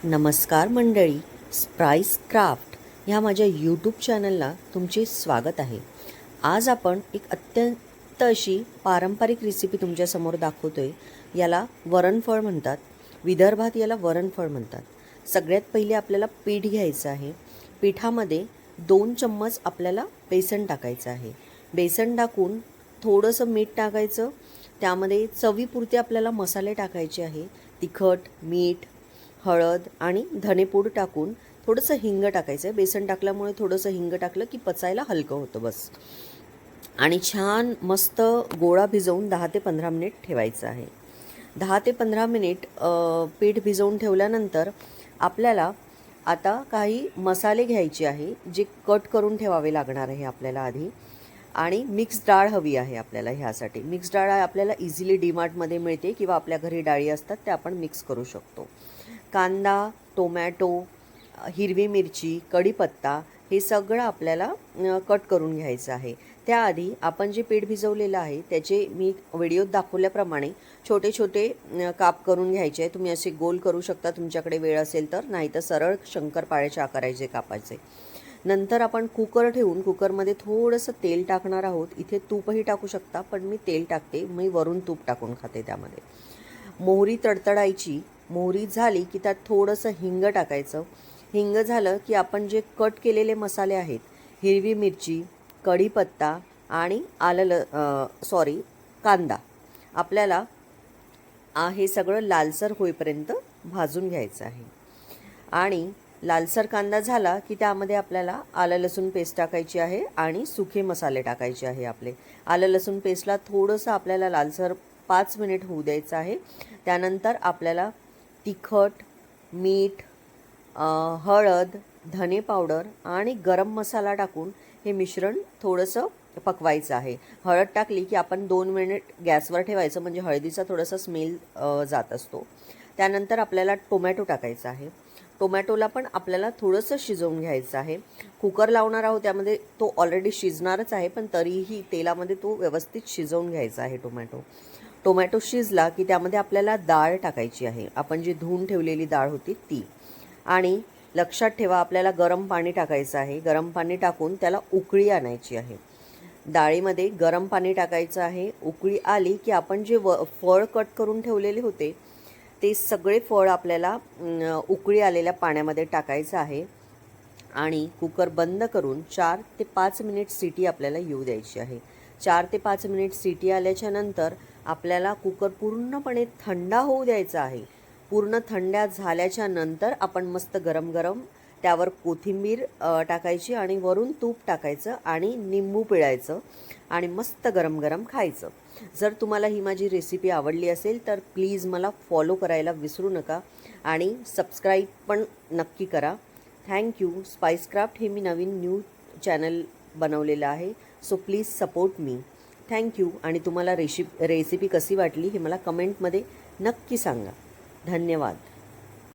नमस्कार मंडळी, spice craft ह्या माझ्या यूट्यूब चॅनलला तुमचे स्वागत आहे. आज आपण एक अत्यंत अशी पारंपरिक रेसिपी तुमच्यासमोर दाखवतोय. याला वरणफळ म्हणतात. विदर्भात याला वरणफळ म्हणतात. सगळ्यात पहिले आपल्याला पीठ घ्यायचं आहे. पिठामध्ये 2 चम्मच आपल्याला बेसन टाकायचं आहे. बेसन टाकून थोडंसं मीठ टाकायचं. त्यामध्ये चवीपुरते आपल्याला मसाले टाकायचे आहे. तिखट, मीठ, हळद आणि धनेपूड टाकून थोडंसं हिंग टाकायचं आहे. बेसन टाकल्यामुळे थोडंसं हिंग टाकलं की पचायला हलकं होतं बस. आणि छान मस्त गोळा भिजवून 10 ते 15 मिनिट ठेवायचं आहे. 10 ते 15 मिनिट पीठ भिजवून ठेवल्यानंतर आपल्याला आता काही मसाले घ्यायचे आहे, जे कट करून ठेवावे लागणार आहे आपल्याला आधी. आणि मिक्स डाळ हवी आहे आपल्याला. ह्यासाठी मिक्स डाळ आपल्याला इझिली डीमार्टमध्ये मिळते किंवा आपल्या घरी डाळी असतात त्या आपण मिक्स करू शकतो. कांदा, टोमॅटो, हिरवी मिरची, कढीपत्ता हे सगळं आपल्याला कट करून घ्यायचं आहे. त्याआधी आपण जे पीठ भिजवलेलं आहे त्याचे मी व्हिडिओत दाखवल्याप्रमाणे छोटे छोटे काप करून घ्यायचे आहे. तुम्ही असे गोल करू शकता तुमच्याकडे वेळ असेल तर, नाही तर सरळ शंकरपाळ्याच्या आकाराचे कापायचे. नंतर आपण कुकर ठेवून कुकरमध्ये थोडंसं तेल टाकणार आहोत. इथे तूपही टाकू शकता, पण मी तेल टाकते. मी वरून तूप टाकून खाते. त्यामध्ये मोहरी तडतडायची. मोहरी झाली की त्यात थोडंसं हिंग टाकायचं. हिंग झालं की आपण जे कट केलेले मसाले आहेत, हिरवी मिरची, कढीपत्ता आणि कांदा, आपल्याला हे सगळं लालसर होईपर्यंत भाजून घ्यायचं आहे. आणि लालसर कांदा झाला की त्यामध्ये आपल्याला आलं लसूण पेस्ट टाकायची आहे आणि सुके मसाले टाकायचे आहे आपले. आलं लसूण पेस्टला थोडंसं आपल्याला लालसर 5 मिनिट होऊ द्यायचं आहे. त्यानंतर आपल्याला तिखट, मीठ, हळद, धने पावडर आणि गरम मसाला टाकून हे मिश्रण थोडंसं पकवायचं आहे. हळद टाकली की आपण 2 मिनिट गॅसवर ठेवायचं, म्हणजे हळदीचा थोडासा स्मेल जात असतो. त्यानंतर आपल्याला टोमॅटो टाकायचा आहे. टोमॅटोला पण आपल्याला थोडंसं शिजवून घ्यायचं आहे. कुकर लावणार आहोत, त्यामध्ये तो ऑलरेडी शिजणारच आहे, पण तरीही तेलामध्ये तो व्यवस्थित शिजवून घ्यायचा आहे टोमॅटो शिजला की त्यामध्ये आपल्याला डाळ टाकायची आहे. आपण जी धुवून ठेवलेली डाळ होती ती. आणि लक्षात ठेवा, आपल्याला गरम पाणी टाकायचं आहे. गरम पाणी टाकून त्याला उकळी आणायची आहे. डाळीमध्ये गरम पाणी टाकायचं आहे. उकळी आली की आपण जे फळ कट करून ठेवलेले होते ते सगळे फळ आपल्याला उकळी आलेल्या पाण्यामध्ये टाकायचं आहे. आणि कुकर बंद करून 4 ते 5 मिनिट सिटी आपल्याला येऊ द्यायची आहे. 4 ते 5 मिनिट सिटी आल्याच्या नंतर आपल्याला कुकर पूर्णपणे थंडा होऊ द्यायचा आहे. पूर्ण थंड्या झाल्याच्या नंतर आपण मस्त गरम गरम त्यावर कोथिंबीर टाकायची आणि वरून तूप टाकायचं आणि निंबू पिळायचं आणि मस्त गरम गरम खायचं. जर तुम्हाला ही माझी रेसिपी आवडली असेल तर प्लीज मला फॉलो करायला विसरू नका आणि सबस्क्राईब पण नक्की करा. थँक्यू. स्पाइस क्राफ्ट हे मी नवीन न्यू चॅनल बनवलेलं आहे, so please support me. Thank you. आणि तुम्हाला रेसिपी कशी वाटली हे मला कमेंटमध्ये नक्की सांगा. धन्यवाद.